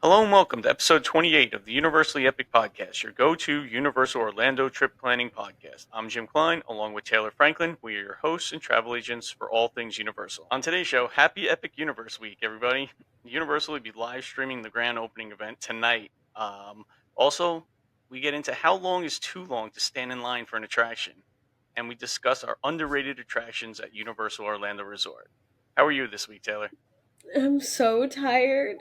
Hello and welcome to episode 28 of the Universally Epic Podcast, your go-to Universal Orlando trip planning podcast. I'm Jim Klein, along with Taylor Franklin. We are your hosts and travel agents for all things Universal. On today's show, happy Epic Universe Week, everybody. Universal will be live streaming the grand opening event tonight. Also, we get into how long is too long to stand in line for an attraction, and we discuss our underrated attractions at Universal Orlando Resort. How are you this week, Taylor? I'm so tired.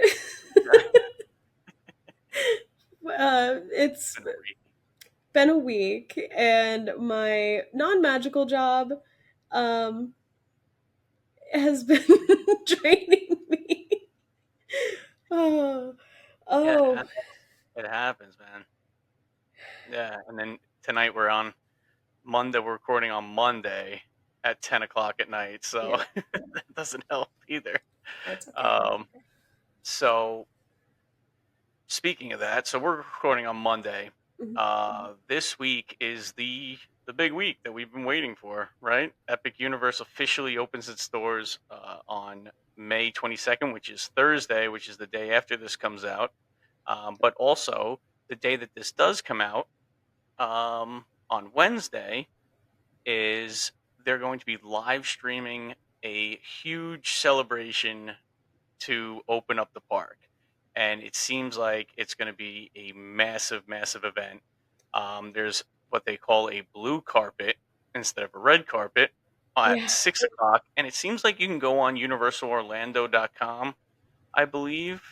It's Been a week. been a week, and my non-magical job um, has been draining me. Oh, Yeah, oh, it happens, man. Yeah, and then tonight we're on Monday. We're recording on Monday at 10 o'clock at night, so yeah, that doesn't help either. that's okay. Um, so speaking of that, so we're recording on Monday. Mhm. This week is the big week that we've been waiting for, right? Epic Universe officially opens its doors on May 22nd, which is Thursday, which is the day after this comes out. But also the day that this does come out, on Wednesday, is they're going to be live streaming a huge celebration to open up the park. And it seems like it's going to be a massive, massive event. There's what they call a blue carpet instead of a red carpet at Yeah. 6 o'clock. And it seems like you can go on universalorlando.com, I believe.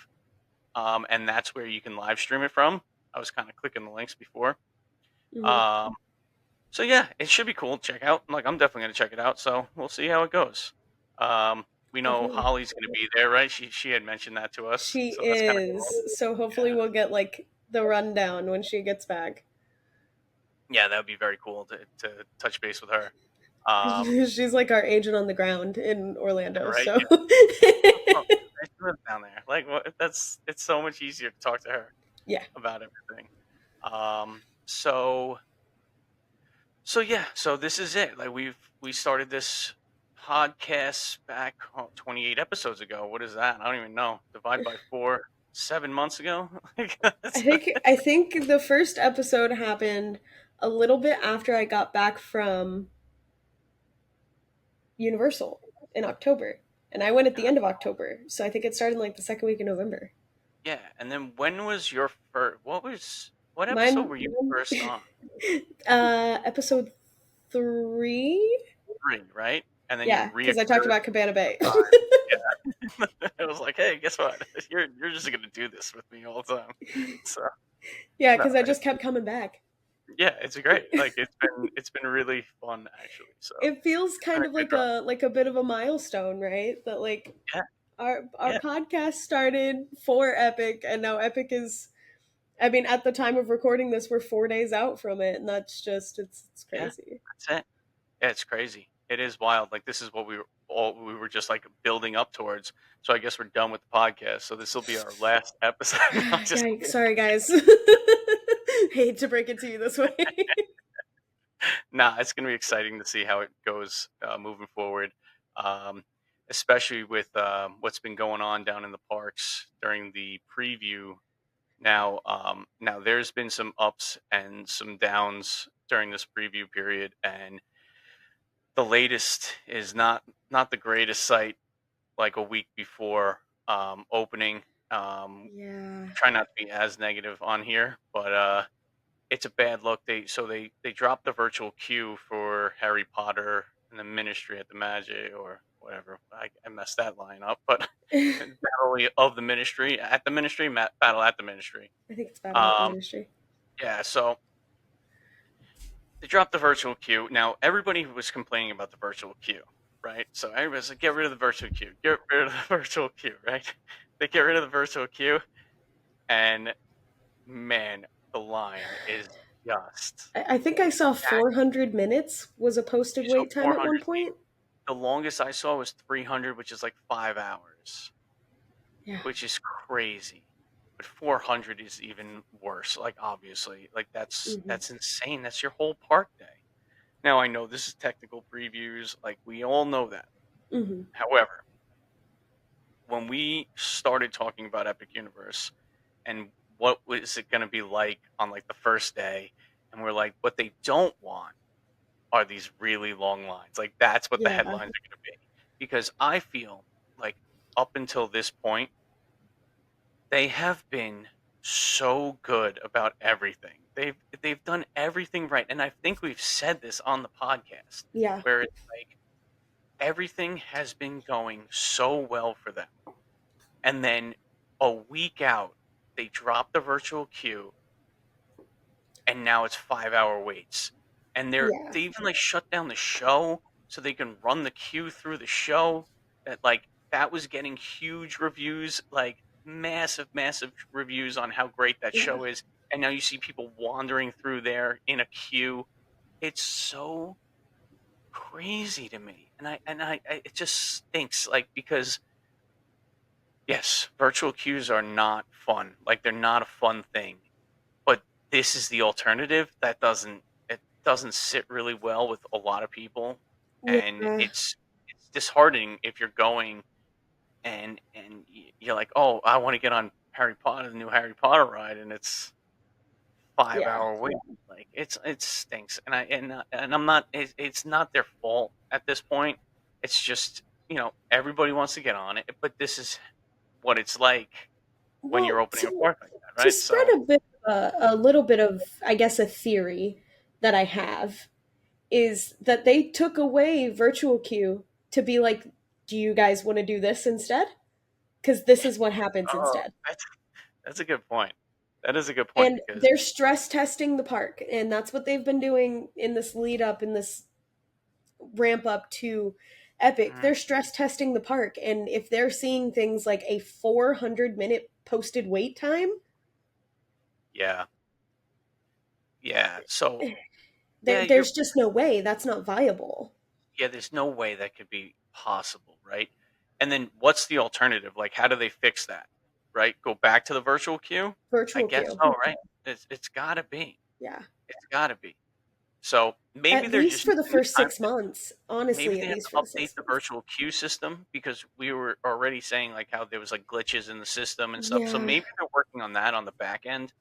And that's where you can live stream it from. I was kind of clicking the links before. Mhm. Um, so yeah, it should be cool to check out. Like, I'm definitely gonna check it out. So we'll see how it goes. We know Definitely. Holly's gonna be there, right? She had mentioned that to us, She so that's kind of cool. is. So hopefully Yeah, we'll get like the rundown when she gets back. yeah, that would be very cool to touch base with her. Um, She's like our agent on the ground in Orlando, right? so Oh, I should live down there. Like, what? That's it's so much easier to talk to her yeah. about everything. So yeah, so this is it. Like, we started this podcast back 28 episodes ago. What is that? I don't even know. Divide by 4, 7 months ago. Like, I think I think the first episode happened a little bit after I got back from Universal in October. And I went at the end of October. So I think it started in like the second week in November. yeah. And then when was your first? What episode Mine were you first on? episode 3? 3, right? And then you Yeah, cuz I talked reoccurred about Cabana Bay. 5. Yeah. It was like, hey, guess what? You're just gonna do this with me all the time. So Yeah, no, cuz I just kept coming back. yeah, it's great. Like, it's been really fun actually. So It feels it's been kind a of good like run. a bit of a milestone, right? That like Yeah, our yeah, podcast started for Epic, and now Epic is, I mean, at the time of recording this, we're 4 days out from it, and that's just it's yeah. crazy. That's it. Yeah, it's crazy. It is wild. Like, this is what we were just like building up towards. So I guess we're done with the podcast. So this will be our last episode. No, just Yikes! kidding. Sorry, guys. Hate to break it to you this way. Nah, it's gonna be exciting to see how it goes moving forward. Um, Especially with what's been going on down in the parks during the preview. Now there's been some ups and some downs during this preview period, and the latest is not the greatest sight. Like a week before opening. Yeah. Try not to be as negative on here, but it's a bad look. They dropped the virtual queue for Harry Potter and the Ministry at the Magic, or whatever. I messed that line up, but I Battle of the Ministry at the Ministry, Battle at the Ministry. think it's Battle at the Um, Ministry. yeah, so they dropped the virtual queue. Now everybody was complaining about the virtual queue, right? So everybody's like, get rid of the virtual queue, get rid of the virtual queue, right? They get rid of the virtual queue, and man, the line is just I think I saw that. 400 minutes was a posted You saw wait time at one 400. See, point. the longest I saw was 300, which is like 5 hours, Yeah. which is crazy. But 400 is even worse. Like, obviously, like Hmm. that's insane. That's your whole park day. Now I know this is technical previews, like we all know that. Hmm. However, when we started talking about Epic Universe, and what is it going to be like on like the first day, and we're like, what they don't want are these really long lines. Like that's what the Yeah. headlines are going to be, because I feel like up until this point they have been so good about everything. They've done everything right, and I think we've said this on the podcast, Yeah. where it's like everything has been going so well for them, and then a week out they drop the virtual queue, and now it's 5 hour waits, and Yeah. they even like shut down the show so they can run the queue through the show. That like that was getting huge reviews, like massive reviews on how great that Yeah. show is, and now you see people wandering through there in a queue. It's so crazy to me, and it just stinks, like, because yes, virtual queues are not fun, like they're not a fun thing, but this is the alternative that doesn't sit really well with a lot of people, and Yeah. it's disheartening if you're going and you're like, oh, I want to get on Harry Potter, the new Harry Potter ride, and it's 5 hour wait. Like it stinks, and I'm not. It's not their fault at this point. It's just, everybody wants to get on it, but this is what it's like when you're Well, opening a park like that, to right? spread So a little bit of, I guess, a theory that I have is that they took away virtual queue to be like, do you guys want to do this instead? Because this is what happens oh, instead. that's a good point. That is a good point And because they're stress testing the park, and that's what they've been doing in this lead up, in this ramp up to Epic. mm, They're stress testing the park, and if they're seeing things like a 400-minute posted wait time, yeah, yeah. So there, yeah, you're there's just no way that's not viable. yeah. There's no way that could be possible, right? And then what's the alternative? Like, how do they fix that? Right? Go back to the virtual queue? I Virtual guess queue, so, right? It's got to be. yeah. It's got to be. So maybe At they're least just for the using this first time. 6 months. Maybe Honestly, they at have least to for the update six the months. virtual queue system, because we were already saying like how there was like glitches in the system and stuff. So Yeah. maybe they're working on that on the back end,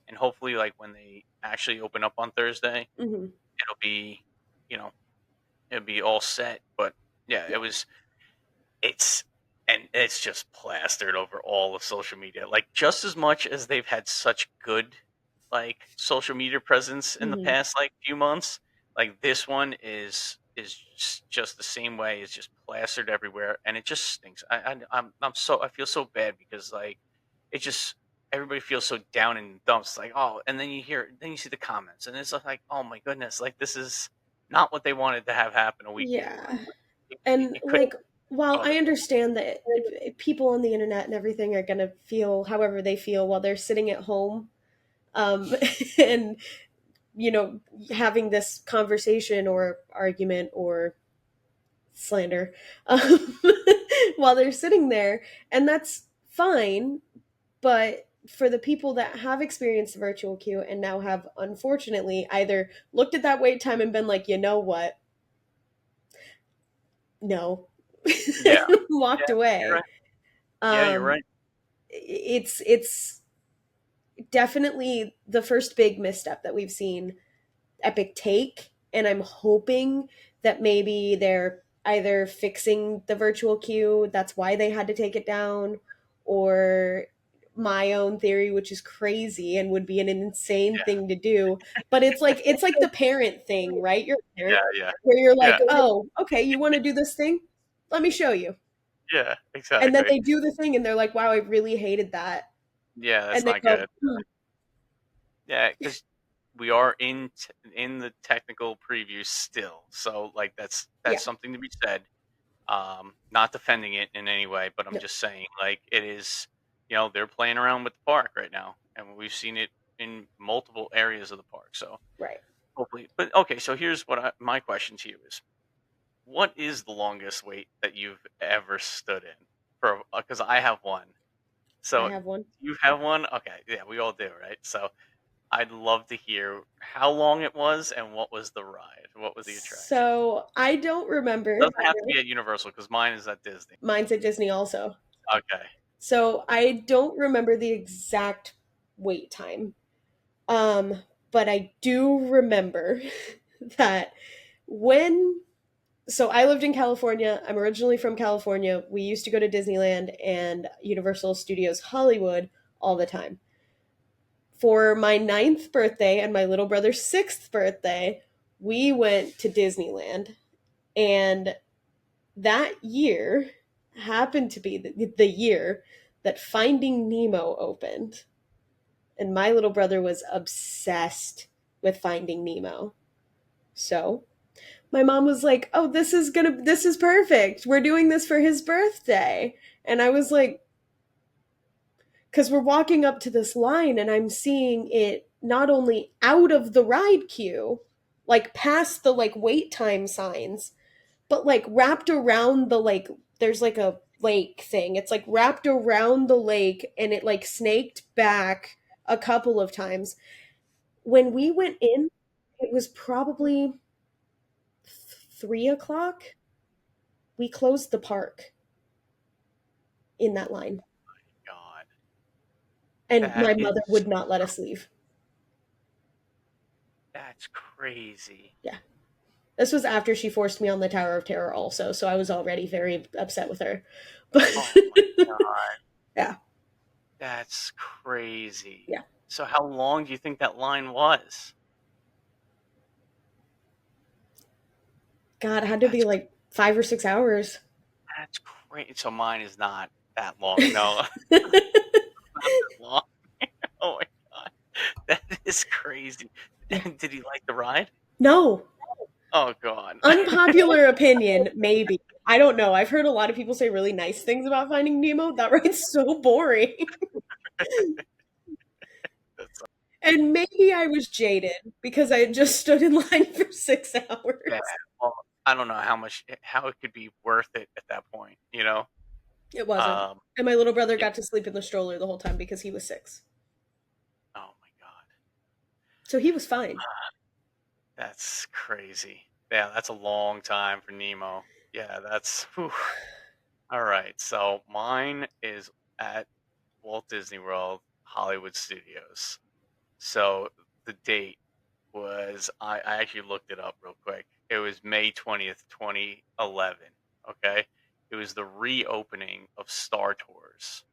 and hopefully, like when they actually open up on Thursday, Hmm. it'll be, you know, it'll be all set. But yeah, Yeah. it's and it's just plastered over all of social media. Like just as much as they've had such good like social media presence in the Hmm. past like few months, like this one is just the same way. It's just plastered everywhere, and it just stinks. I feel so bad because like it just everybody feels so down in the dumps. Like, oh, and then you see the comments, and it's like, oh my goodness, like this is not what they wanted to have happen a week ago. Yeah. It, And it could like, while go I other way. understand that people on the internet and everything are gonna feel however they feel while they're sitting at home, um, and you know, having this conversation or argument or slander, um, while they're sitting there, and that's fine. But for the people that have experienced the virtual queue and now have unfortunately either looked at that wait time and been like, you know what, no, Yeah, yeah, walked you're right. away. Yeah, you're Um, right. it's definitely the first big misstep that we've seen Epic take, and I'm hoping that maybe they're either fixing the virtual queue, that's why they had to take it down, or my own theory, which is crazy and would be an insane Yeah, thing to do, but it's like the parent thing, right? You're a yeah, parent yeah, where you're yeah, like, oh, okay, you want to do this thing? Let me show you. yeah, And then exactly. they do the thing and they're like, wow, I really hated that. Yeah, that's And they not go, good. "Hmm, Yeah, because we are in the technical preview still, so like that's yeah, something to be said. Not defending it in any way, but I'm no, just saying like it is. They're playing around with the park right now, and we've seen it in multiple areas of the park. So right. hopefully, but okay. So here's my question to you is: what is the longest wait that you've ever stood in for? Because I have one. I So have one. you have one? Okay, yeah, we all do, right? So I'd love to hear how long it was and what was the ride, what was the attraction. So I don't remember. Doesn't have to be at Universal because mine is at Disney. Mine's at Disney also. Okay. So I don't remember the exact wait time. Um, but I do remember that when so I lived in California. I'm originally from California. We used to go to Disneyland and Universal Studios Hollywood all the time. For my ninth birthday and my little brother's sixth birthday, we went to Disneyland. And that year happened to be the year that Finding Nemo opened. And my little brother was obsessed with Finding Nemo. So my mom was like, "Oh, this is perfect. We're doing this for his birthday." And I was like, because we're walking up to this line and I'm seeing it not only out of the ride queue, like past the like wait time signs, but like wrapped around the like there's like a lake thing. It's like wrapped around the lake and it like snaked back a couple of times. When we went in, it was probably 3 o'clock. We closed the park in that line. God, And that my mother is would not let us leave. that's crazy. Yeah. This was after she forced me on the Tower of Terror also, so I was already very upset with her. But Oh my God, yeah, that's crazy. yeah. So how long do you think that line was? God, it had to be That's like 5 or 6 hours. that's great. So mine is not that long. No, not that long. Oh my God, that is crazy. Yeah. Did he like the ride? No. Oh God. Unpopular opinion, maybe. I don't know. I've heard a lot of people say really nice things about Finding Nemo. That ride's so boring. That's And maybe I was jaded because I had just stood in line for 6 hours. bad. Well, I don't know how it could be worth it at that point, you know? It wasn't. Um, And my little brother yeah. got to sleep in the stroller the whole time because he was 6. Oh my God. So he was fine. That's crazy. Yeah, that's a long time for Nemo. Yeah, that's whew. All right. So mine is at Walt Disney World, Hollywood Studios. So the date was I actually looked it up real quick. It was May 20th, 2011. Okay. It was the reopening of Star Tours.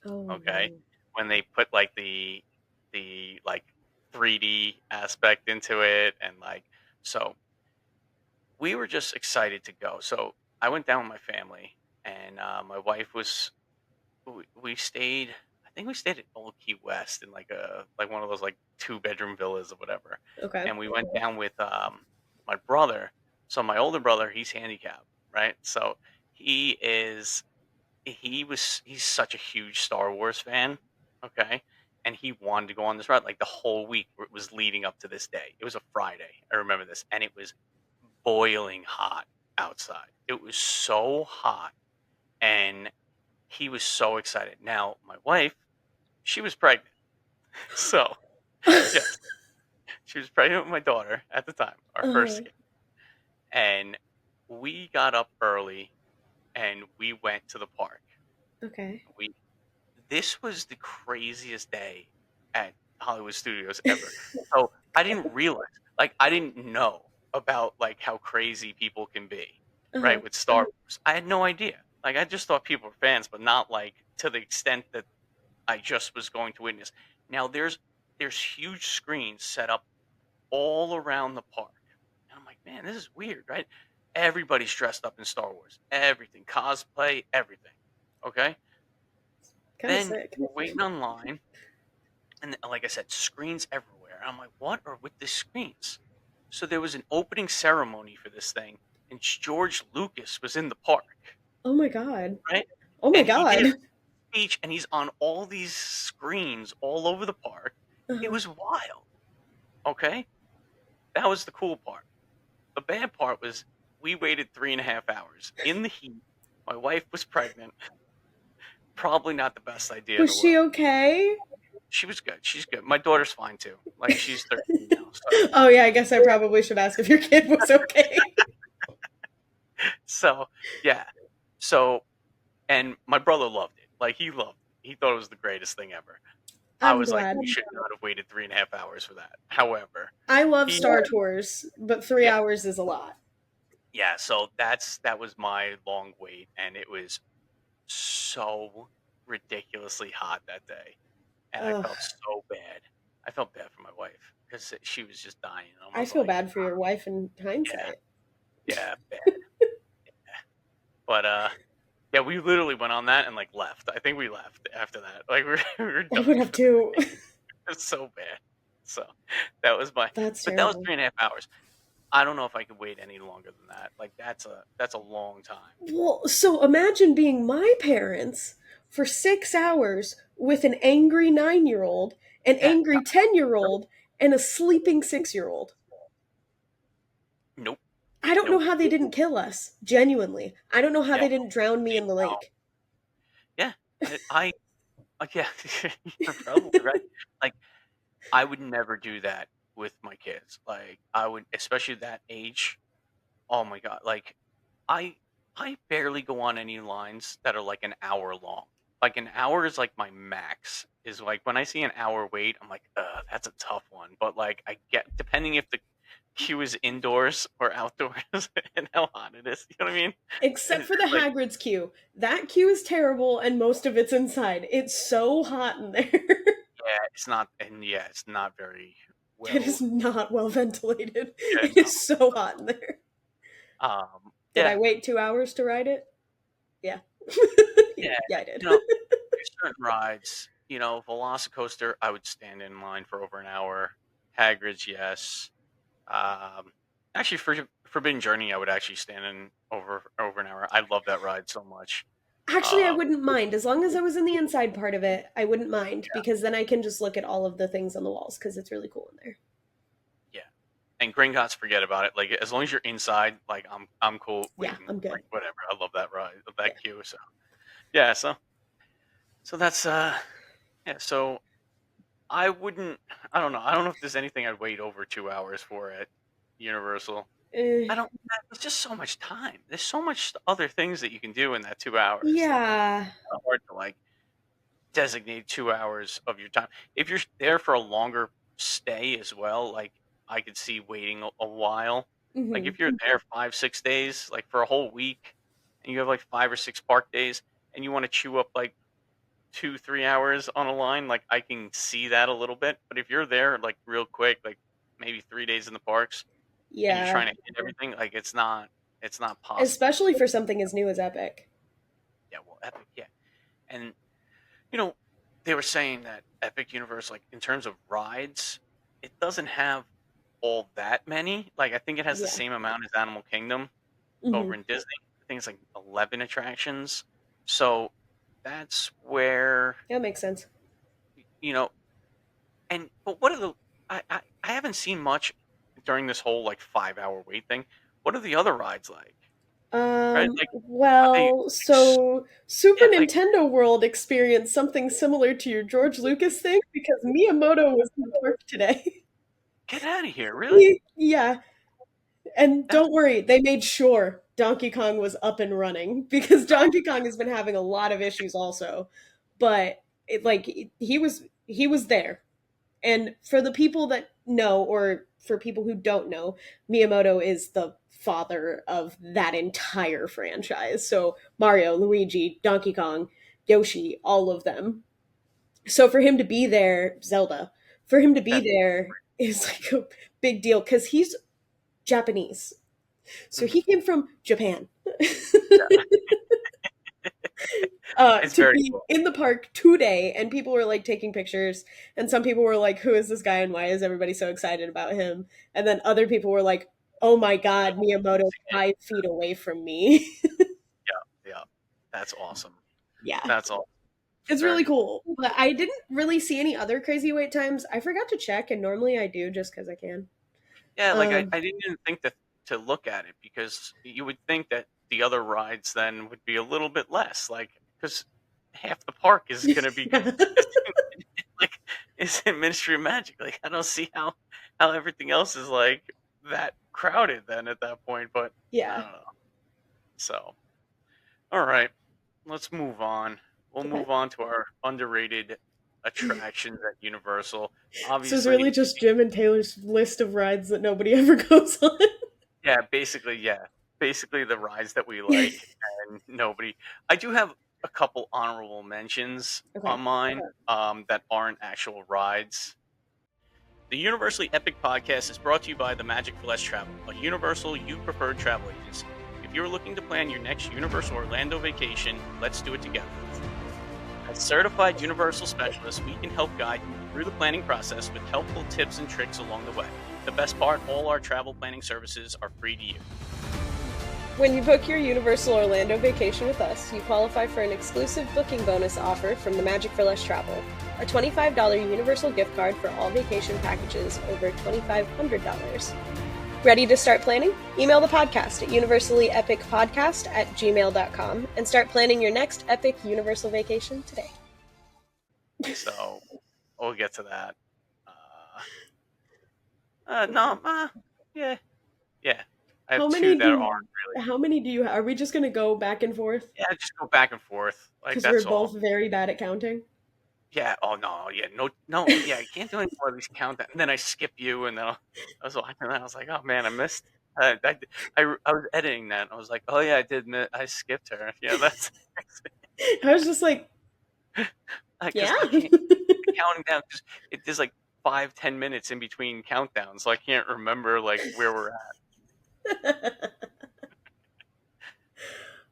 Oh, Okay. no. When they put like the like 3D aspect into it and like so we were just excited to go. So I went down with my family and my wife was we stayed I think we stayed at Old Key West in like one of those like 2 bedroom villas or whatever. Okay. And we went down with my brother. So my older brother, he's handicapped, right? So he is he's such a huge Star Wars fan, okay? And he wanted to go on this ride like the whole week it was leading up to this day. It was a Friday. I remember this and it was boiling hot outside. It was so hot and he was so excited. Now, my wife, she was pregnant. So, yes, she was pregnant with my daughter at the time, our first Uh, kid. And we got up early and we went to the park. okay. We This was the craziest day at Hollywood Studios ever. So, I didn't realize, like I didn't know about like how crazy people can be, Uh-huh. right, with Star Wars. I had no idea. Like I just thought people were fans, but not like to the extent that I just was going to witness. Now there's huge screens set up all around the park. And I'm like, man, this is weird, right? Everybody's dressed up in Star Wars. Everything, cosplay, everything. Okay? Kind of Then sick. we're waiting online and like I said, screens everywhere. And I'm like, what are with the screens? So there was an opening ceremony for this thing, and George Lucas was in the park, Oh my god. right? Oh my And he did a god. speech, and he's on all these screens all over the park. It Uh-huh. was wild. Okay, that was the cool part. The bad part was we waited 3.5 hours in the heat. My wife was pregnant. Probably not the best idea in Was the she world. okay? She was good. She's good. My daughter's fine too. Like she's 13 now. Oh yeah, I guess I probably should ask if your kid was okay. So yeah. So and my brother loved it. Like he loved it. He thought it was the greatest thing ever. I I'm was like, glad. we should not have waited 3.5 hours for that. However, I love he Star Tours, but three yeah, hours is a lot. yeah. So that was my long wait, and it was so ridiculously hot that day, and I Ugh, felt so bad. I felt bad for my wife because she was just dying. I I was feel like, bad for your wife in yeah, hindsight. yeah, bad. But yeah, we literally went on that and like left. I think we left after that. Like we were I would done have for the too. day. It was so bad. So that was my, That's but that was terrible. 3.5 hours. I don't know if I could wait any longer than that. Like that's a long time. Well, so imagine being my parents for 6 hours with an angry 9 year old, an Yeah. angry 10-year old, and a sleeping 6 year old. Nope. I don't know Nope. how they didn't kill us. Genuinely. I don't know how Yeah. they didn't drown me in the No. lake. Yeah. I yeah. You're probably right. Like I would never do that with my kids. Like I would, especially that age. Oh my god. Like I I barely go on any lines that are like an hour long. Like an hour is like my max. Is like when I see an hour wait, I'm like, that's a tough one. But like I get depending if the queue is indoors or outdoors and how hot it is. You know what I mean? And Except if for the it's like Hagrid's queue. That queue is terrible and most of it's inside. It's so hot in there. yeah, it's not and yeah, it's not very It is well not well ventilated. yeah, It is so hot in there. Did I yeah, wait 2 hours to ride it? Yeah. yeah. Yeah, I did. There's certain rides, Velocicoaster, I would stand in line for over an hour. Hagrid's, yes. Um, actually, for Forbidden Journey, I would actually stand in over an hour. I love that ride so much. Actually, I Um, wouldn't mind. As long as I was in the inside part of it, I wouldn't mind yeah, because then I can just look at all of the things on the walls because it's really cool in there. yeah. And Gringotts, forget about it. Like as long as you're inside, like I'm cool Yeah, waiting. I'm good. Like whatever. I love that ride, Yeah. that queue. So yeah, so that's yeah. So I wouldn't. I don't know. I don't know if there's anything I'd wait over 2 hours for at Universal. I Eh, don't. It's just so much time. There's so much other things that you can do in that 2 hours that it's yeah. hard to like designate 2 hours of your time. If you're there for a longer stay as well, like I could see waiting a while. Like Hmm. if you're there 5, 6 days, like for a whole week, and you have like 5 or 6 park days, and you want to chew up like 2, 3 hours on a line, like I can see that a little bit. But if you're there like real quick, like maybe 3 days in the parks, and you're Yeah. trying to hit everything, like it's not possible. Especially for something as new as Epic. Yeah, well, Epic, yeah, and you know, they were saying that Epic Universe, like in terms of rides, it doesn't have all that many. Like I think it has the Yeah. same amount as Animal Kingdom over Hmm. in Disney. I think it's like 11 attractions. So that's where That makes sense. you know. And but what are the? I haven't seen much during this whole like 5 hour wait thing. What are the other rides like? Right? Like are they? Well, so Super Yeah, like Nintendo World experienced something similar to your George Lucas thing because Miyamoto was in the park today. get out of here! Really? Yeah, and That's don't worry, they made sure Donkey Kong was up and running because oh, Donkey Kong has been having a lot of issues also. But he was there. And for the people that know or for people who don't know, Miyamoto is the father of that entire franchise. So Mario, Luigi, Donkey Kong, Yoshi, all of them. So for him to be there, Zelda, for him to be that's there is like a big deal because he's Japanese. So mhm. he came from Japan Yeah, it's to very be cool. in the park today, and people were like taking pictures, and some people were like, "Who is this guy, and why is everybody so excited about him?" And then other people were like, "Oh my God, Miyamoto's 5 feet away from me." Yeah, yeah, that's awesome. Yeah, That's all it's really very cool. cool. But I didn't really see any other crazy wait times. I forgot to check, and normally I do just because I can. Yeah, like Um, I didn't even think that to look at it because you would think that the other rides then would be a little bit less, like because half the park is going to be yeah, like is in Ministry of Magic. Like I don't see how everything else is like that crowded then at that point, but I yeah. don't know. So all right, let's move on. we'll Okay. move on to our underrated attractions at Universal. So it's Obviously, really just Jim and Taylor's list of rides that nobody ever goes on. yeah, basically the rides that we like and nobody. I do have a couple honorable mentions Okay. on mine that aren't actual rides. The Universally Epic Podcast is brought to you by the Magic for Less Travel, a Universal you preferred travel agency. If you're looking to plan your next Universal Orlando vacation, let's do it together. As certified Universal specialists, we can help guide you through the planning process with helpful tips and tricks along the way. The best part, all our travel planning services are free to you. When you book your Universal Orlando vacation with us, you qualify for an exclusive booking bonus offer from the Magic for Less Travel, a $25 Universal gift card for all vacation packages over $2,500. Ready to start planning? Email the podcast at universallyepicpodcast@gmail.com and start planning your next epic Universal vacation today. So we'll get to that. No, yeah, yeah. I have How two many that do aren't really. how many do you have? Are we just going to go back and forth? Yeah, just go back and forth. Like Because we're that's all. both very bad at counting. Yeah. Oh no. Yeah. No. No. Yeah. I can't do any more of these countdowns. And then I skip you, and then I was watching that. I was like, oh man, I missed. I was editing that. I was like, oh yeah, I did. I skipped her. Yeah, that's I was just like, because yeah. I can't counting down because there's like 5-10 minutes in between countdowns, so I can't remember like where we're at.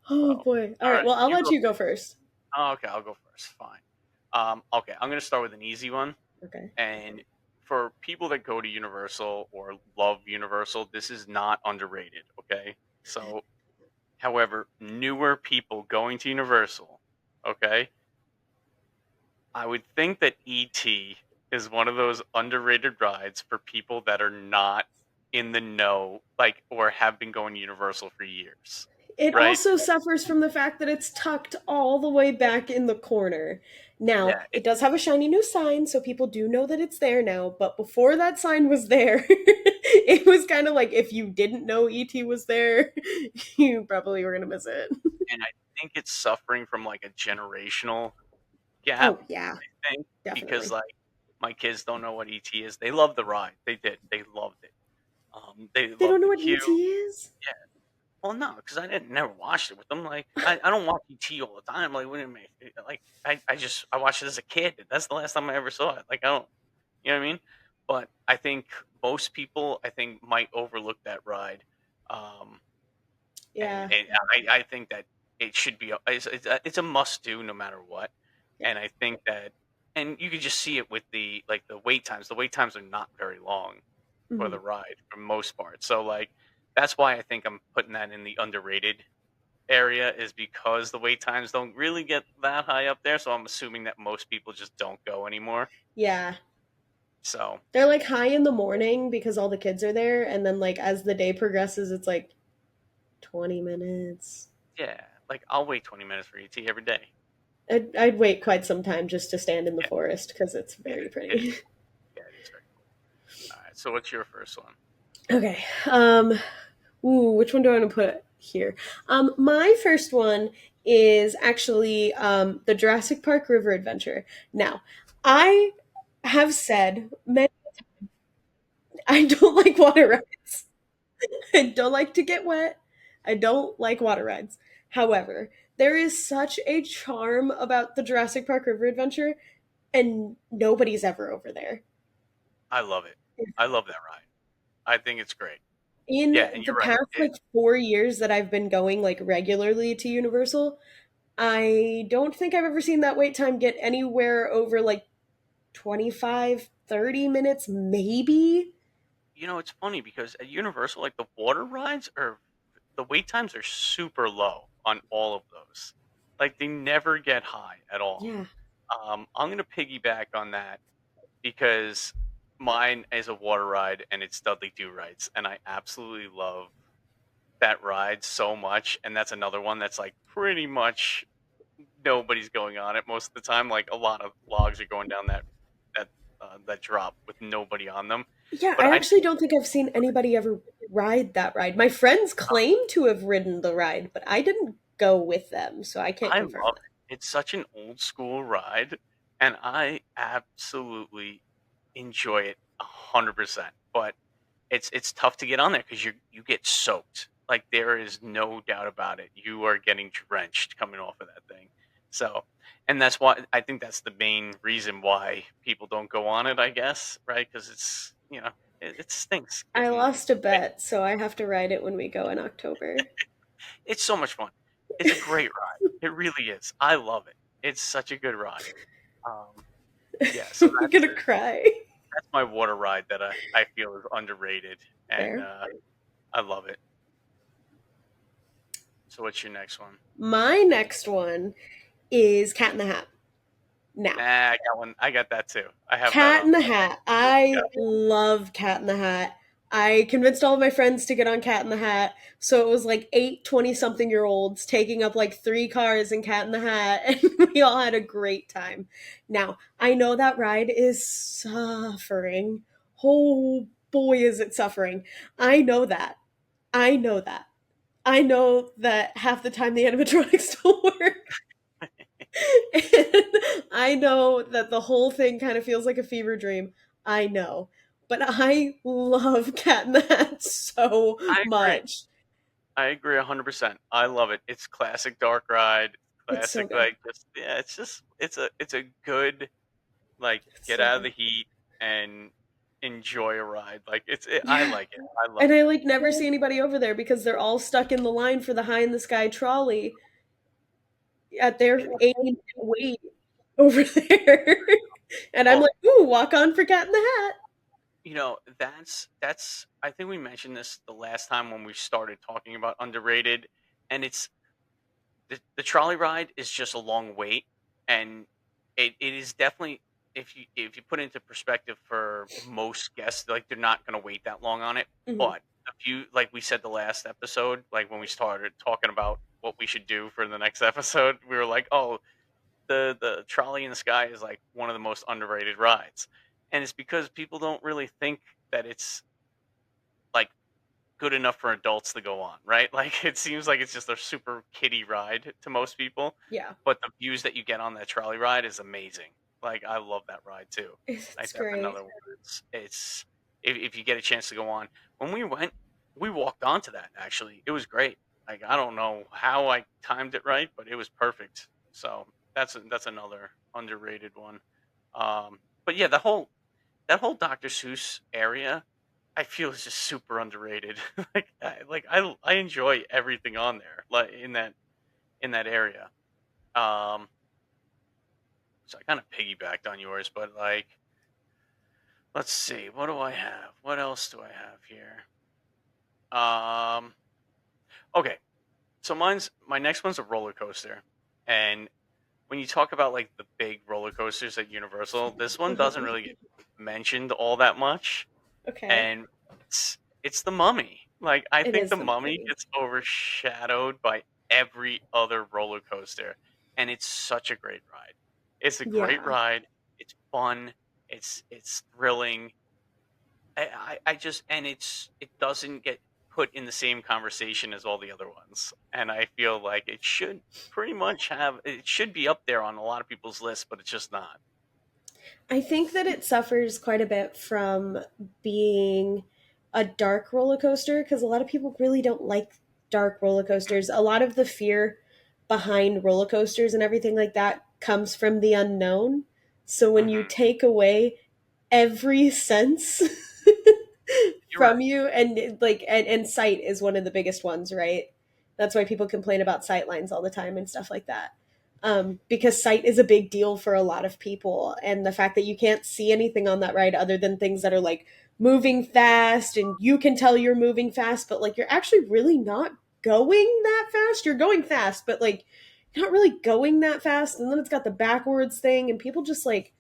So, Oh all boy. All right. right, Well, I'll you let go. you go first. Oh, okay, I'll go first. Fine. Okay, I'm gonna start with an easy one. Okay. And for people that go to Universal or love Universal, this is not underrated. Okay. So, however, newer people going to Universal, okay, I would think that ET is one of those underrated rides for people that are not in the know, like, or have been going to Universal for years, It right? also suffers from the fact that it's tucked all the way back in the corner. Now, Yeah, it does have a shiny new sign, so people do know that it's there now, but before that sign was there, it was kind of like if you didn't know ET was there, you probably were going to miss it. and I think it's suffering from like a generational gap, Oh, yeah, I think, because definitely. like my kids don't know what ET is. They love the ride. They did. They loved it. They They don't loved know the what queue. ET is? Yeah. Well, no, because I didn't never watched it with them. Like I don't watch ET all the time. Like what do you mean? Like I watched it as a kid. That's the last time I ever saw it. Like I don't, you know what I mean? But I think most people I think might overlook that ride. Um, and Yeah, and I think that it should be it's a must do no matter what. yeah. And I think that and you can just see it with the like the wait times. The wait times are not very long for Mhm. the ride for most part. So like that's why I think I'm putting that in the underrated area is because the wait times don't really get that high up there. So I'm assuming that most people just don't go anymore. Yeah. So They're like high in the morning because all the kids are there, and then like as the day progresses, it's like 20 minutes. yeah, like I'll wait 20 minutes for ET every day. I'd wait quite some time just to stand in the Yeah, forest because it's it very is. It is. pretty. Yeah, it is very cool. All right. So what's your first one? Okay. Which one do I want to put here? My first one is actually the Jurassic Park River Adventure. Now, I have said many I don't like water rides. I don't like to get wet. I don't like water rides. However, there is such a charm about the Jurassic Park River Adventure, and nobody's ever over there. I love it. I love that ride. I think it's great. In Yeah, and the you're right. past like 4 years that I've been going like regularly to Universal, I don't think I've ever seen that wait time get anywhere over like 25, 30 minutes, maybe. It's funny because at Universal, like the water rides are the wait times are super low on all of those. Like they never get high at all. Yeah. I'm gonna piggyback on that because mine is a water ride and it's Dudley Do Rides, and I absolutely love that ride so much. And that's another one that's like pretty much nobody's going on it most of the time. Like a lot of logs are going down that drop with nobody on them. Yeah, But I I actually think don't think I've seen anybody ever ride that ride. My friends claim to have ridden the ride, but I didn't go with them, so I can't I confirm love that. it's such an old school ride, and I absolutely enjoy it 100%. But it's tough to get on there because you get soaked. Like there is no doubt about it. You are getting drenched coming off of that thing. So, and that's why I think that's the main reason why people don't go on it. I guess, right? Because it's it stinks I getting. lost a bet, so I have to ride it when we go in October. It's so much fun. It's a great ride. It really is. I love it. It's such a good ride. Um, yeah. So I'm gonna cry. that's my water ride that I feel is underrated, and Fair. I love it. So what's your next one? My next one is Cat in the Hat. Now, Nah, I got one. I got that too. I have that Cat on. in the Hat. I love Cat in the Hat. I convinced all of my friends to get on Cat in the Hat. So it was like 8 something year olds taking up like 3 cars in Cat in the Hat, and we all had a great time. Now, I know that ride is suffering. Oh boy, is it suffering. I know that. I know that. I know that half the time the animatronics don't work. And I know that the whole thing kind of feels like a fever dream. I know. But I love Cat in the Hat so I agree. much. I agree 100%. I love it. It's classic dark ride. It's so Classic good. like just yeah. It's a good like It's get so out of good. the heat and enjoy a ride. Like I Yeah. like it. I love And I it. like never see anybody over there because they're all stuck in the line for the high in the sky trolley at their It, 8 minute wait over there. And I'm well, like, ooh, walk on for Cat in the Hat. that's I think we mentioned this the last time when we started talking about underrated, and it's the trolley ride is just a long wait, and it is definitely if you put it into perspective for most guests, like they're not going to wait that long on it. Mm-hmm. But if you like we said the last episode, like when we started talking about what we should do for the next episode, we were like, oh, the trolley in the sky is like one of the most underrated rides, and it's because people don't really think that it's like good enough for adults to go on, right? Like it seems like it's just a super kiddie ride to most people, Yeah, but the views that you get on that trolley ride is amazing. Like I love that ride too. Like it's that's great. another one. It's if you get a chance to go on. When we went, we walked onto that actually. It was great. Like I don't know how I timed it right, but it was perfect. So that's another underrated one. But yeah, that whole Dr. Seuss area, I feel is just super underrated. I enjoy everything on there, like in that area. Um, so I kind of piggybacked on yours, but like, let's see, what do I have? What else do I have here? Um, okay, so my next one's a roller coaster, and when you talk about like the big roller coasters at Universal, this one doesn't really get mentioned all that much. Okay. And it's the Mummy. Like I It think is the the Mummy movie. gets overshadowed by every other roller coaster, and it's such a great ride. It's a great Yeah. ride. It's fun. It's thrilling. I just and it doesn't get put in the same conversation as all the other ones, and I feel like it should pretty much have it should be up there on a lot of people's lists, but it's just not. I think that it suffers quite a bit from being a dark roller coaster because a lot of people really don't like dark roller coasters. A lot of the fear behind roller coasters and everything like that comes from the unknown. So when you Hmm. take away every sense You're from right. you and sight is one of the biggest ones, right? That's why people complain about sight lines all the time and stuff like that. Because sight is a big deal for a lot of people, and the fact that you can't see anything on that ride other than things that are like moving fast, and you can tell you're moving fast, but like you're actually really not going that fast. You're going fast, but like you're not really going that fast. And then it's got the backwards thing, and people just like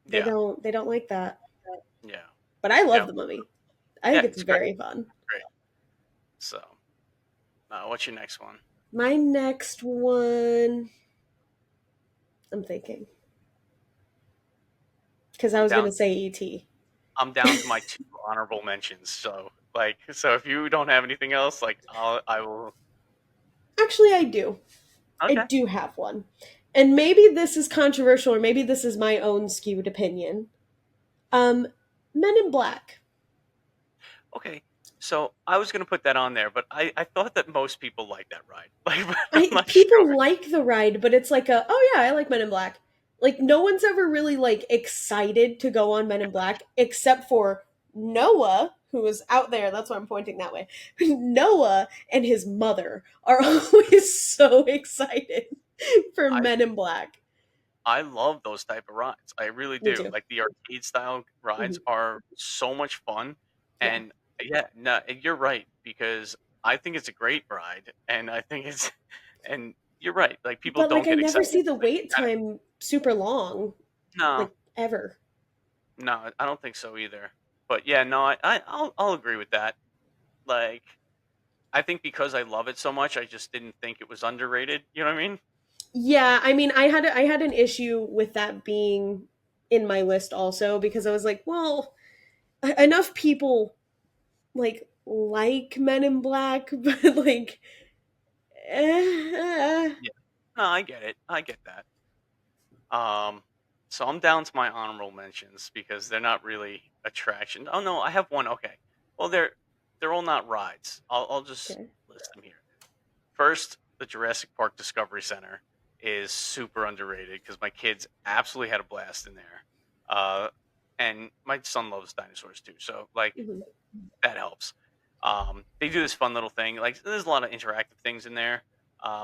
they Yeah. don't they don't like that. Yeah. But I love Yeah. the Mummy. I Yeah. think it's It's great. very fun. Great. So, what's your next one? My next one, I'm thinking, because I I'm was down. gonna say ET. I'm down to my two honorable mentions. So if you don't have anything else, like I will. Actually, I do. I Okay. do have one. And maybe this is controversial, or maybe this is my own skewed opinion. Um, Men in Black. Okay. So I was gonna put that on there, but I thought that most people like that ride. Like, but I'm not People sure. like the ride, but it's like a, oh yeah, I like Men in Black. Like no one's ever really like excited to go on Men in Black except for Noah, who is out there. That's why I'm pointing that way. Noah and his mother are always so excited for I Men in Black. I love those type of rides. I really Me do. too. Like the arcade style rides Hmm. are so much fun. Yeah. And yeah, no, and you're right because I think it's a great ride, and I think it's, and you're right. Like people But like don't I get never excited. see the Like, wait time super long, no, like ever. no, I don't think so either. But yeah, no, I'll agree with that. Like I think because I love it so much, I just didn't think it was underrated. You know what I mean? Yeah, I mean, I had an issue with that being in my list also because I was like, well, enough people like Men in Black, but like, eh. Yeah. No, I get it. I get that. Um, so I'm down to my honorable mentions because they're not really attraction. Oh no, I have one. Okay. Well, they're all not rides. I'll just Okay. list them here. First, the Jurassic Park Discovery Center is super underrated because my kids absolutely had a blast in there. Uh, and my son loves dinosaurs too, so like Mhm. that helps. They do this fun little thing. Like there's a lot of interactive things in there.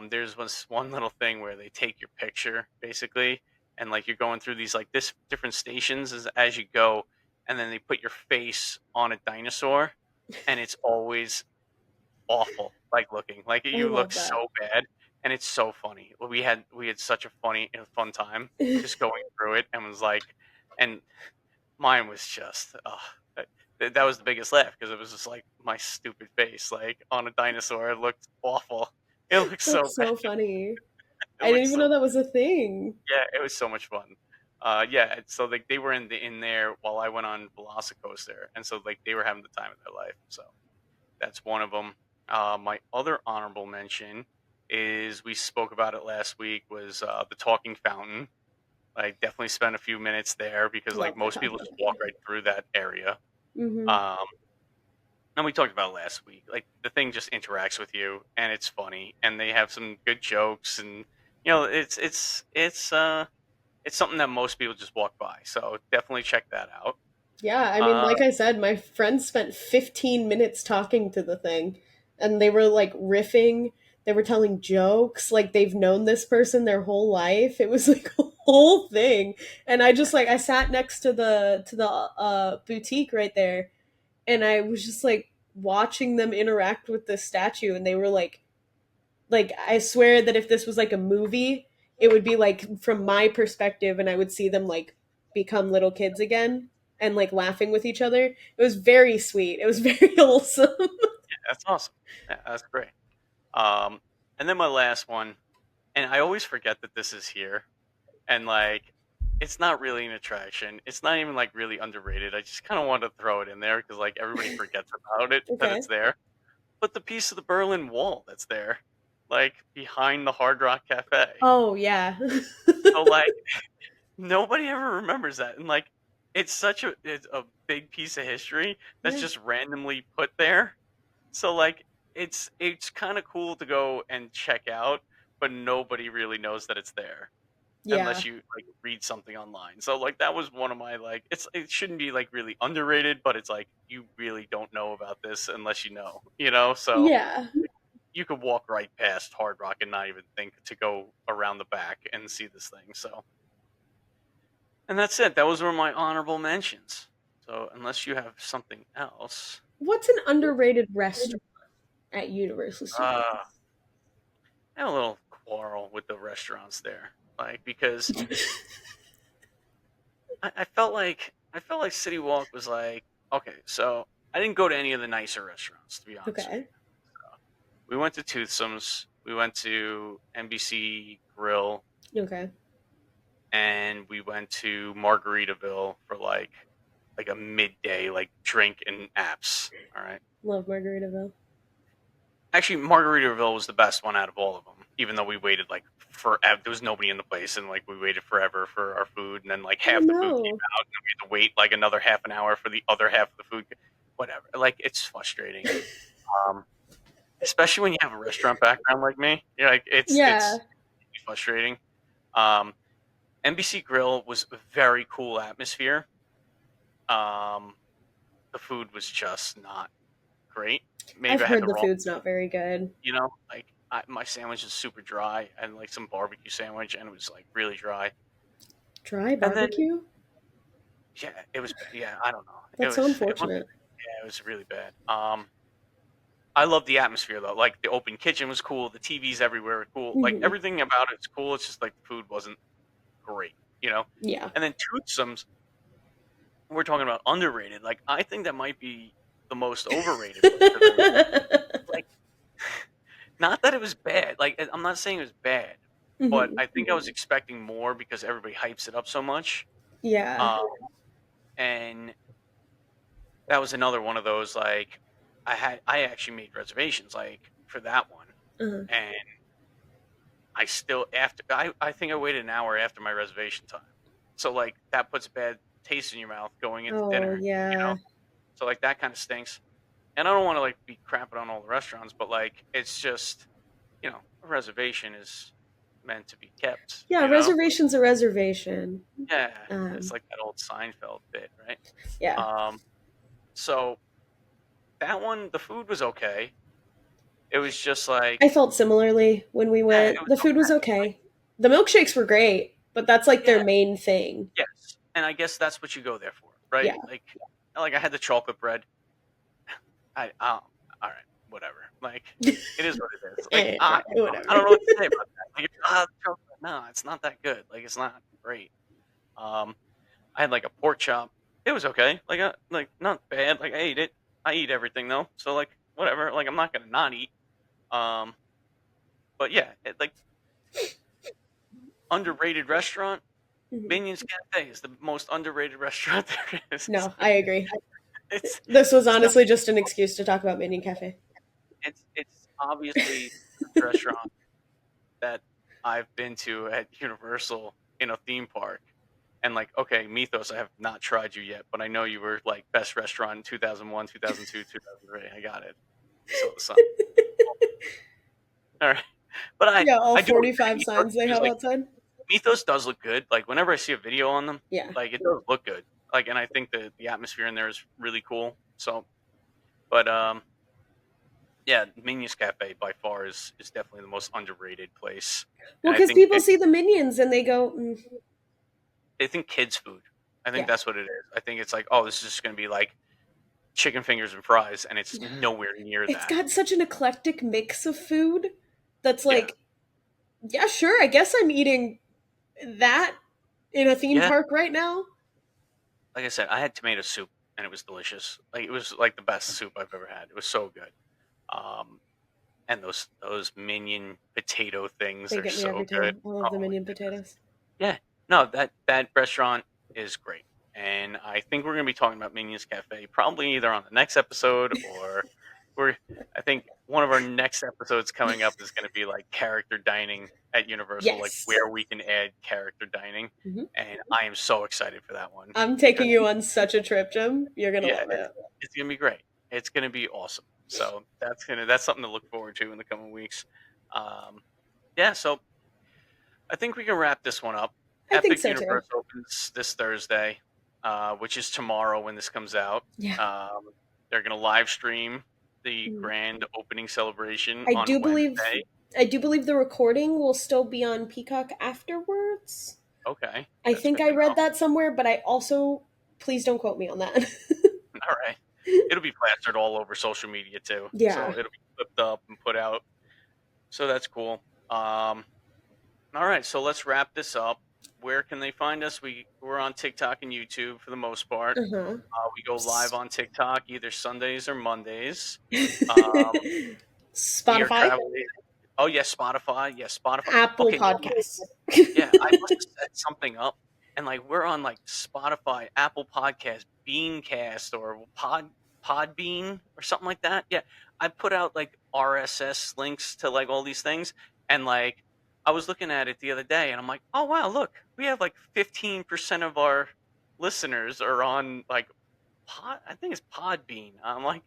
There's this one little thing where they take your picture basically, and like you're going through these like this different stations as you go, and then they put your face on a dinosaur, and it's always awful, like looking like I you look love that. so bad, and it's so funny. We had such a funny and fun time just going through it, and was like, and mine was just, that was the biggest laugh because it was just like my stupid face, like on a dinosaur. It looked awful. It looked so That's bad. so funny. It I didn't looked even know so, that was a thing. yeah, it was so much fun. Yeah, so like they were in there while I went on Velocicoaster, and so like they were having the time of their life. So that's one of them. My other honorable mention is we spoke about it last week was the Talking Fountain. I definitely spent a few minutes there because like Love the most people talking. just walk right through that area. Hmm. Um, and we talked about it last week. Like the thing just interacts with you, and it's funny, and they have some good jokes, and it's something that most people just walk by. So definitely check that out. Yeah, I mean, Uh, like I said, my friends spent 15 minutes talking to the thing, and they were like riffing. They were telling jokes, like they've known this person their whole life. It was like a whole thing, and I just like I sat next to the boutique right there, and I was just like watching them interact with the statue, and they were like I swear that if this was like a movie, it would be like from my perspective, and I would see them like become little kids again and like laughing with each other. It was very sweet. It was very wholesome. that's awesome. Yeah, that's great. Um, and then my last one, and I always forget that this is here, and like it's not really an attraction. It's not even like really underrated. I just kind of wanted to throw it in there because like everybody forgets about it that Okay. it's there. But the piece of the Berlin Wall that's there, like behind the Hard Rock Cafe. Oh yeah. So like nobody ever remembers that, and like it's a big piece of history that's Yeah. just randomly put there. So like it's kind of cool to go and check out, but nobody really knows that it's there Yeah. unless you like read something online. So like that was one of my like it shouldn't be like really underrated, but it's like you really don't know about this unless you know, you know? So Yeah. you could walk right past Hard Rock and not even think to go around the back and see this thing. So and that's it. Those were my honorable mentions. So unless you have something else, What's an underrated restaurant at Universal uh, Studios? I have a little quarrel with the restaurants there, like because I felt like City Walk was like okay, so I didn't go to any of the nicer restaurants to be honest with you. Okay. We went to Toothsome's, we went to NBC Grill, Okay. and we went to Margaritaville for like a midday like drink and apps. All right. Love Margaritaville. Actually, Margaritaville was the best one out of all of them. even though we waited like forever. There was nobody in the place, and like we waited forever for our food, and then like Oh half the food came no. out, and then we had to wait like another half an hour for the other half of the food. Whatever. Like it's frustrating. Um, especially when you have a restaurant background like me. You're like Yeah. it's frustrating. Um, NBC Grill was a very cool atmosphere. Um, the food was just not great. I've Maybe I had heard the the wrong, food's not very good. like my sandwich is super dry. I had like some barbecue sandwich, and it was like really dry. Dry And then barbecue? yeah, it was yeah. I don't know. That's so It must, unfortunate. yeah, it was really bad. I love the atmosphere though. Like the open kitchen was cool. The TVs everywhere were cool. Like Hmm. everything about it's cool. It's just like the food wasn't great, you know. Yeah. And then Toothsomes, we're talking about underrated. Like I think that might be the most overrated place I've ever been. Like not that it was bad. Like I'm not saying it was bad, but Hmm. I think I was expecting more because everybody hypes it up so much. Yeah. Um, and that was another one of those like I actually made reservations like for that one, Uh-huh. and I still after I think I waited an hour after my reservation time. So like that puts a bad taste in your mouth going into Oh, dinner, you know? yeah. So like that kind of stinks. And I don't want to like be crapping on all the restaurants, but like it's just, a reservation is meant to be kept, Yeah, you know? reservation's a reservation. Yeah. It's Um, like that old Seinfeld bit, right? yeah. Um so that one the food was okay. It was just I like felt similarly when we yeah, it went. was The food was okay. Like okay. The milkshakes were great, but that's like their yeah, main thing. yes. And I guess that's what you go there for, right? Yeah. Like I had the chocolate bread. All right, whatever. Like, it is what it is. Like, Whatever. I don't know what to say about that. Like, chocolate. No, it's not that good. Like, it's not great. Um, I had like a pork chop. It was okay. Like not bad. Like I ate it. I eat everything though. So like whatever. Like I'm not gonna not eat. Um, but yeah, like underrated restaurant. Mhm. Minions Cafe is the most underrated restaurant there is. No, I agree. It's This was it's not. honestly just an excuse to talk about Minion Cafe. It's obviously the best restaurant that I've been to at Universal in a theme park. And like, okay, Mythos, I have not tried you yet, but I know you were like best restaurant in 2001, 2002, 2003. I got it. So the sun. All right. But Yeah, all I do agree 45 Mythos signs they because have like outside. Mythos does look good. Like whenever I see a video on them, Yeah. like it does look good. Like, and I think the atmosphere in there is really cool. So, but yeah, Minions Cafe by far is definitely the most underrated place. Well, And I because think people see the minions and they go, they think kids food. I think yeah. that's what it is. I think it's like, oh, this is just going to be like chicken fingers and fries, and it's nowhere near It's that. got such an eclectic mix of food that's Yeah, like, yeah, sure, I guess I'm eating that in a theme yeah. park right now. Like I said, I had tomato soup, and it was delicious. Like it was like the best soup I've ever had. It was so good. Um, and those minion potato things They are get me so every good. time. I love the Oh my minion goodness. potatoes. Yeah. No, that restaurant is great. And I think we're going to be talking about Minions Cafe probably either on the next episode or we're I think one of our next episodes coming up is going to be like character dining at Universal, like Yes. where we can add character dining. Hmm. And I am so excited for that one I'm taking because you on such a trip, Jim. You're gonna yeah, love it. it's going to be great. It's going to be awesome. So that's something to look forward to in the coming weeks. Um, yeah, so I think we can wrap this one up. I think Epic so too. Universe opens this Thursday, which is tomorrow when this comes out. Yeah. Um, they're going to live stream the Mm. grand opening celebration I on do believe Wednesday. I do believe the recording will still be on Peacock afterwards. Okay, I that's think good I to read know. that somewhere, but I also please don't quote me on that. All right, it'll be plastered all over social media too, so Yeah. it'll be clipped up and put out. So that's cool. Um, all right, so let's wrap this up. Where can they find us? We're on TikTok and YouTube for the most part. Uh-huh. We go live on TikTok either Sundays or Mondays. Um, we are Spotify, traveling. Oh yes, Spotify. Yes, Spotify. Apple Okay, Podcasts. yeah, I must have set something up, and like we're on like Spotify, Apple Podcast, Beancast, or Podbean or something like that. Yeah, I put out like RSS links to like all these things. And like, I was looking at it the other day, and I'm like, oh wow, look, we have like 15% of our listeners are on like I think it's Podbean. I'm like,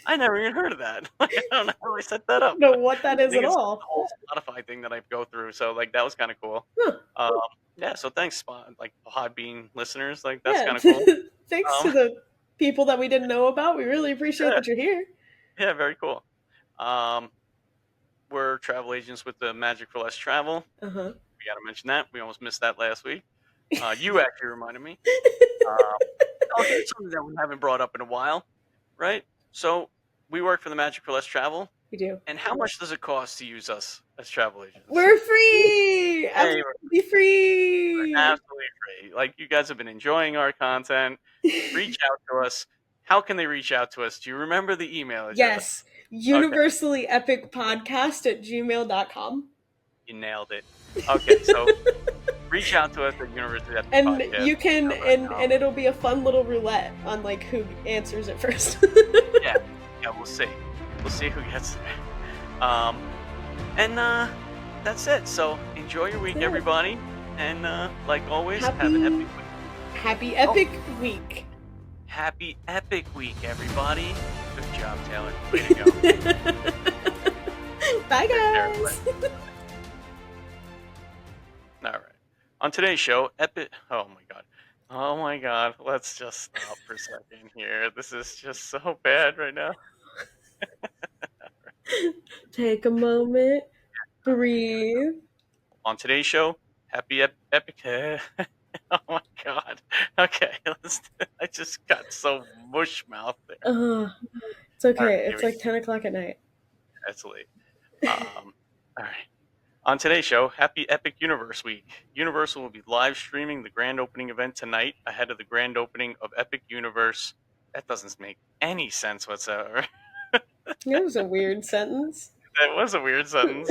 I never even heard of that. Like, I don't know how I set that up. Know I what that is think at it's just the all. whole Spotify thing that I go through. So like, that was kind of cool. Huh. Um, yeah. So thanks, like Podbean listeners. Like, that's Yeah. kind of cool. Thanks to Um, the people that we didn't know about. We really appreciate yeah, that you're here. yeah, very cool. Um, we're travel agents with the Magic for Less Travel. Uh huh. We got to mention that. We almost missed that last week. You actually reminded me. Um, oh, here's something that we haven't brought up in a while, right? So we work for the Magic for Less Travel, We do. and how much does it cost to use us as travel agents? We're free. Hey, Absolutely free. we're absolutely free. Like, you guys have been enjoying our content. Reach out to us. How can they reach out to us? Do you remember the email address? Yes. Okay, Universally epic podcast at gmail.com. you nailed it. Okay, so reach out to us at University Epic And Podcast. you can and it'll be a fun little roulette on like who answers it first. Yeah, yeah, we'll see. We'll see who gets there. And that's it. So enjoy your week, That's it. everybody. And like always, have an epic week. Happy epic week. Happy epic week, everybody. Good job, Taylor. Way to go. Bye, Take care, guys. All right. On today's show, epic. Oh my god. Oh my god. Let's just stop for a second here. This is just so bad right now. Take a moment. Breathe. On today's show, happy epic. Oh my god. Okay, I just got so mush mouth there. It's okay. All right, It's like 10 o'clock at night. that's late. All right. On today's show, happy Epic Universe Week. Universal will be live streaming the grand opening event tonight ahead of the grand opening of Epic Universe. That doesn't make any sense whatsoever. That was a weird sentence. That was a weird sentence.